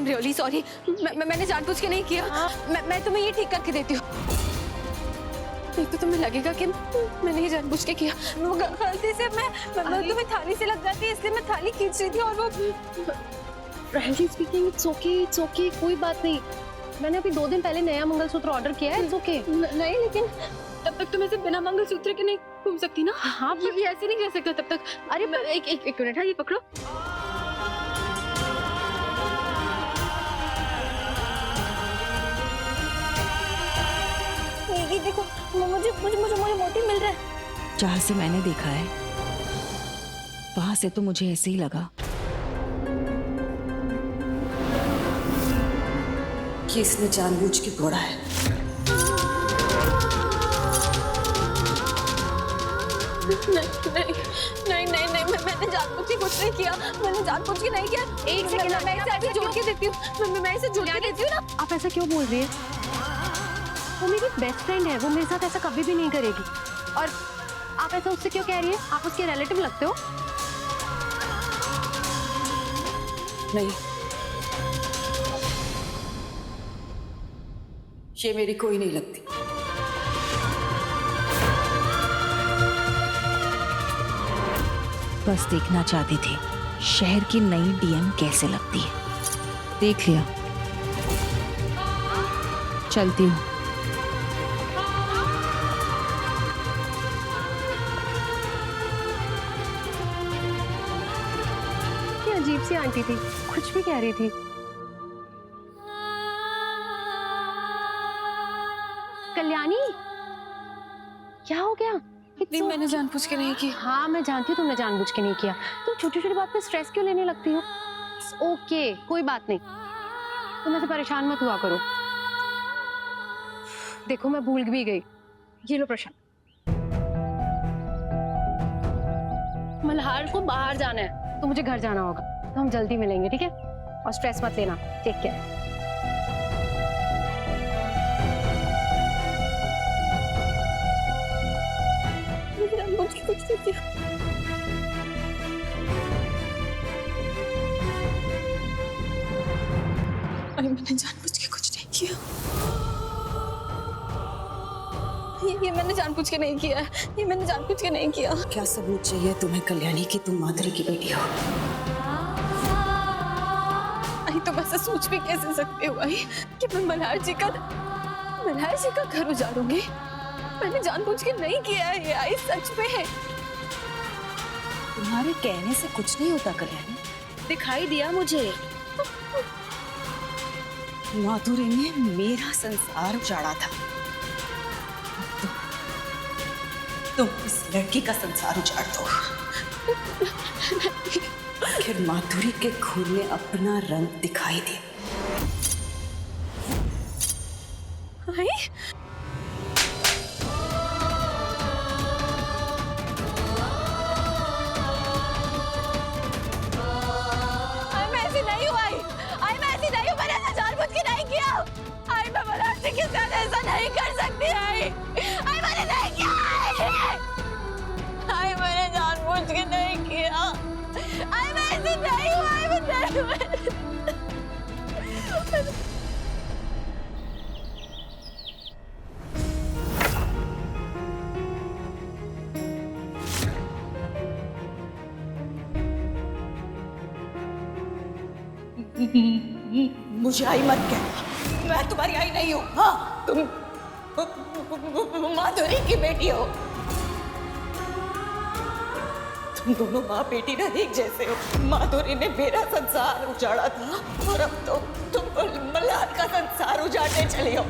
Really sorry. मैंने जानबूझ के नहीं किया। मैं तुम्हें ये ठीक करके देती हूँ। नहीं तो तुम्हें लगेगा कि मैंने ये जानबूझ के किया। वो गलती से मैं तुम्हें थाली से लग जाती है, इसलिए मैं थाली खींच रही थी और वो। फ्रैंकली स्पीकिंग, इट्स ओके, कोई बात नहीं। मैंने अभी 2 दिन पहले नया मंगलसूत्र ऑर्डर किया है, इट्स ओके। नहीं, लेकिन तब तक तुम ऐसे बिना मंगलसूत्र के नहीं घूम सकती ना। हाँ, ये ऐसे नहीं रह सकता तब तक। अरे एक मिनट, हाँ, ये पकड़ो। ये देखो, मुझे मोती मिल रहा है। जहाँ से मैंने देखा है वहां से तो मुझे ऐसे ही लगा कि इसने जानबूझ के तोड़ा है। नहीं, मैंने जानबूझ के कुछ नहीं किया। मैंने जानबूझ के नहीं किया। एक सेकंड, मैं इसे ऐसे जोड़ के देती हूँ। मैं इसे जोड़ के देती हूँ ना। आप ऐसा क्यों बोल रही है? वो मेरी बेस्ट फ्रेंड है, वो मेरे साथ ऐसा कभी भी नहीं करेगी। और आप ऐसा उससे क्यों कह रही है? आप उसके रिलेटिव लगते हो। नहीं, ये मेरी कोई नहीं लगती। बस देखना चाहती थी शहर की नई डीएम कैसे लगती है। देख लिया, चलती हूँ। क्या अजीब सी आंटी थी, कुछ भी कह रही थी। कल्याणी, क्या हो गया? नहीं, मैंने जानबूझ के नहीं किया। हाँ, मैं जानती हूँ तुमने जानबूझ के नहीं किया। तुम छोटी छोटी बात पे स्ट्रेस क्यों लेने लगती हो? ओके, कोई बात नहीं, तुम ऐसे परेशान मत हुआ करो। देखो, मैं भूल भी गई। ये लो प्रशांत, मल्हार को बाहर जाना है तो मुझे घर जाना होगा, तो हम जल्दी मिलेंगे, ठीक है? और स्ट्रेस मत लेना, टेक केयर। जानबूझ के कुछ नहीं किया। अरे मैंने जानबूझ के कुछ नहीं किया। ये मैंने जानबूझ के नहीं किया। ये मैंने जानबूझ के नहीं किया। क्या सबूत चाहिए तुम्हें कल्याणी की तुम माधुरी की बेटी हो? आई तो बस सोच भी कैसे सकते हो आई कि मैं मल्हार जी का घर उजाड़ूंगी। मैंने जानबूझ के नहीं किया है। आई सच में है। तुम्हारे कहने से कुछ नहीं होता कल्याणी, दिखाई दिया मुझे। माधुरी ने मेरा संसार उजाड़ा था। तुम इस लड़की का संसार उजाड़ दो। आखिर माधुरी के खून में अपना रंग दिखाई दे। आई मैं ऐसी नहीं हूँ। आई मैं ऐसी नहीं हूँ। मैंने ऐसा जानबूझ के नहीं किया। आई मैं मल्हार जी के साथ ऐसा नहीं कर सकती। आई मैंने नहीं किया। आई मैंने जानबूझ के नहीं किया। आई मैं ऐसी नहीं हूँ। आई मैं नहीं हूँ। मुझे आई मत कहना, मैं तुम्हारी आई नहीं हूँ। हाँ, तुम माधुरी की बेटी हो। तुम दोनों माँ बेटी ना एक जैसे हो। माधुरी ने मेरा संसार उजाड़ा था और अब तो तुम मल्हार का संसार उजाड़ने चली हो।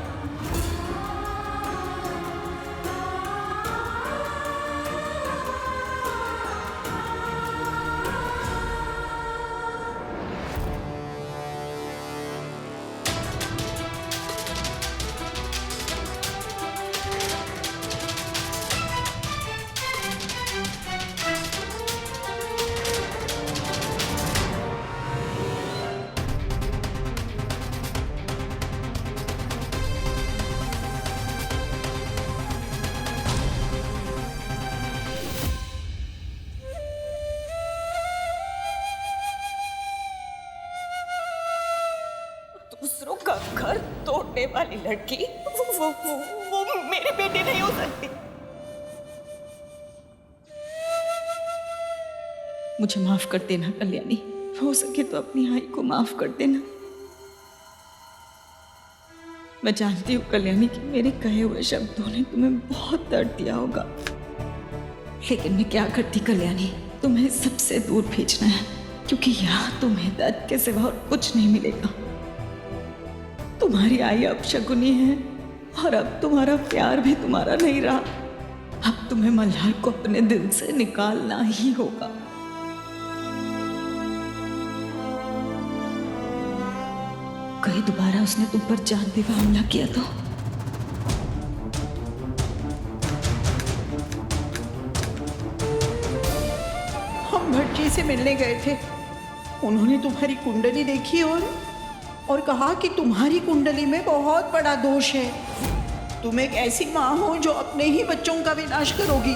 होने वाली लड़की वो मेरी बेटी नहीं हो सकती। मुझे माफ कर देना कल्याणी, हो सके तो अपनी आई को माफ कर देना। मैं जानती हूँ कल्याणी कि मेरे कहे हुए शब्दों ने तुम्हें बहुत दर्द दिया होगा, लेकिन मैं क्या करती कल्याणी, तुम्हें सबसे दूर भेजना है, क्योंकि यहाँ तुम्हें दर्द के सिवा और कुछ नहीं मिलेगा। तुम्हारी आई अब शगुनी है और अब तुम्हारा प्यार भी तुम्हारा नहीं रहा। अब तुम्हें मल्हार को अपने दिल से निकालना ही होगा। कहीं दोबारा उसने तुम पर जानलेवा हमला किया तो? हम भट्टी से मिलने गए थे, उन्होंने तुम्हारी कुंडली देखी और कहा कि तुम्हारी कुंडली में बहुत बड़ा दोष है। तुम एक ऐसी माँ हो जो अपने ही बच्चों का विनाश करोगी।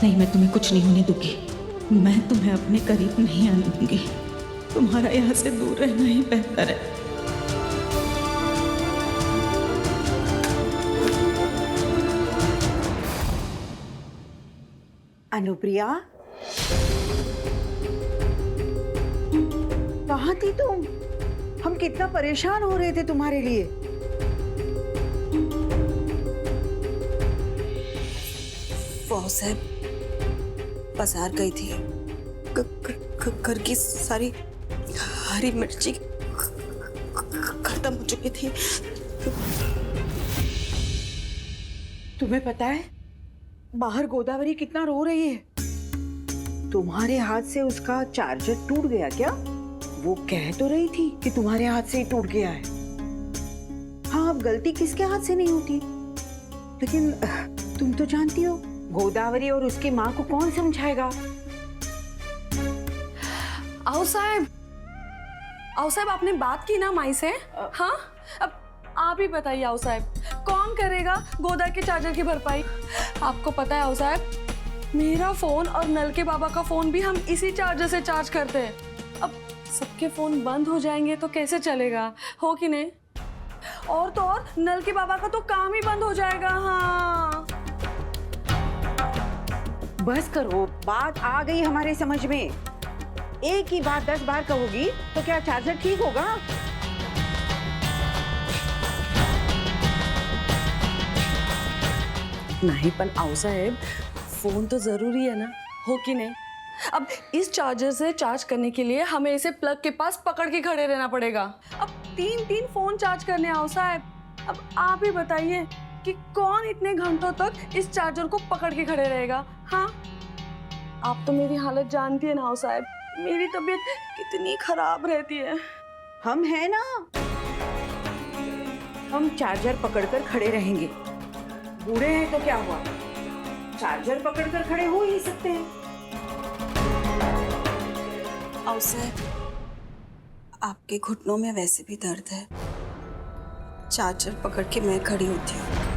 नहीं, मैं तुम्हें कुछ नहीं होने दूंगी। मैं तुम्हें अपने करीब नहीं आने दूंगी। तुम्हारा यहाँ से दूर रहना ही बेहतर है। अनुप्रिया, कहाँ थी तुम? हम कितना परेशान हो रहे थे तुम्हारे लिए। वाह साहब, बाजार गई थी, घर की सारी हरी मिर्ची खत्म हो चुकी थी। तुम्हें पता है बाहर गोदावरी कितना रो रही है? तुम्हारे हाथ से उसका चार्जर टूट गया क्या? वो कह तो रही थी कि तुम्हारे हाथ से ही टूट गया है। हाँ, अब गलती किसके हाथ से नहीं होती, लेकिन तुम तो जानती हो गोदावरी और उसकी माँ को कौन समझाएगा? आओ साहब, आपने बात की ना माई से? हाँ, अब आप ही बताइए आओ साहब, कौन करेगा गोदा के चार्जर की भरपाई? आपको पता है आओ साहब, मेरा फोन और नल के बाबा का फोन भी हम इसी चार्जर से चार्ज करते हैं। अब सबके फोन बंद हो जाएंगे तो कैसे चलेगा, हो कि नहीं? और तो और नल के बाबा का तो काम ही बंद हो जाएगा। हाँ, बस करो, बात आ गई हमारे समझ में। एक ही बात 10 बार कहोगी तो क्या चार्जर ठीक होगा? नहीं पण आओ साहब, फोन तो जरूरी है ना, हो कि नहीं? अब इस चार्जर से चार्ज करने के लिए हमें इसे प्लग के पास पकड़ के खड़े रहना पड़ेगा। अब 3 फोन चार्ज करने आओ साहब। अब आप ही बताइए कि कौन इतने घंटों तक इस चार्जर को पकड़ के खड़े रहेगा? हाँ, आप तो मेरी हालत जानती है ना आओ साहब, मेरी तबीयत कितनी खराब रहती है। हम हैं ना, हम चार्जर पकड़कर खड़े रहेंगे। बूढ़े हैं तो क्या हुआ, चार्जर पकड़कर खड़े हो ही सकते हैं। आओ साहब, आपके घुटनों में वैसे भी दर्द है, चार्जर पकड़ के मैं खड़ी होती हूँ।